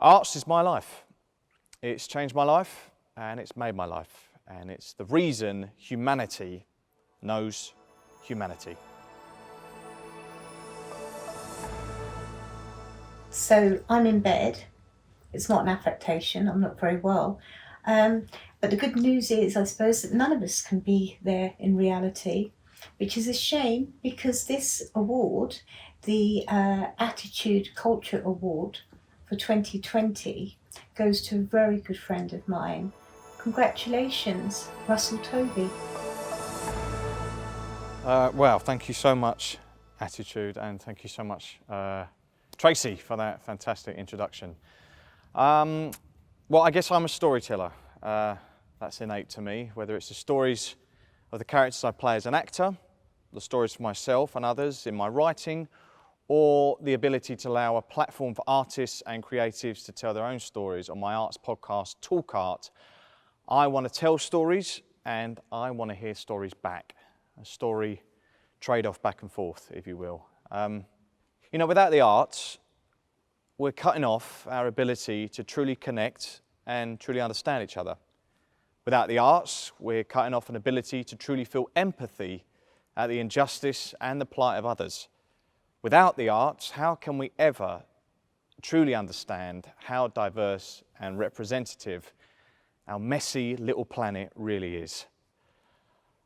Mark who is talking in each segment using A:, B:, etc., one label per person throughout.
A: Arts is my life. It's changed my life and it's made my life. And it's the reason humanity knows humanity.
B: So I'm in bed. It's not an affectation, I'm not very well. But the good news is, I suppose, that none of us can be there in reality, which is a shame because this award, the Attitude Culture Award for 2020, goes to a very good friend of mine. Congratulations, Russell Tovey.
A: Well, thank you so much, Attitude, and thank you so much, Tracy, for that fantastic introduction. Well, I guess I'm a storyteller. That's innate to me, whether it's the stories of the characters I play as an actor, the stories for myself and others in my writing, or the ability to allow a platform for artists and creatives to tell their own stories on my arts podcast, Talk Art. I want to tell stories and I want to hear stories back. A story trade-off back and forth, if you will. You know, without the arts, we're cutting off our ability to truly connect and truly understand each other. Without the arts, we're cutting off an ability to truly feel empathy at the injustice and the plight of others. Without the arts, how can we ever truly understand how diverse and representative our messy little planet really is?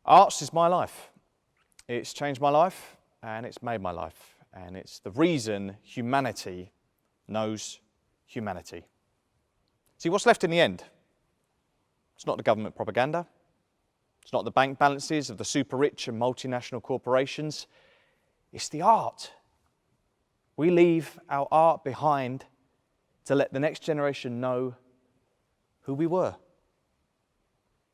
A: Arts is my life. It's changed my life and it's made my life. And it's the reason humanity knows humanity. See, what's left in the end? It's not the government propaganda. It's not the bank balances of the super rich and multinational corporations. It's the art. We leave our art behind to let the next generation know who we were.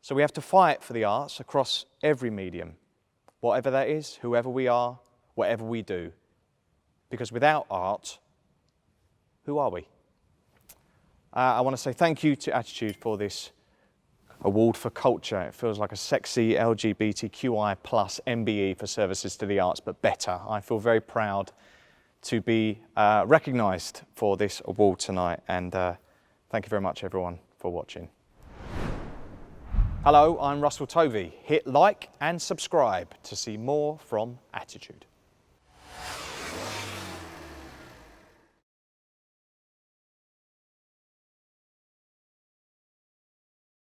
A: So we have to fight for the arts across every medium, whatever that is, whoever we are, whatever we do. Because without art, who are we? I want to say thank you to Attitude for this award for culture. It feels like a sexy LGBTQI plus MBE for services to the arts, but better. I feel very proud to be recognised for this award tonight, and thank you very much everyone for watching. Hello, I'm Russell Tovey. Hit like and subscribe to see more from Attitude.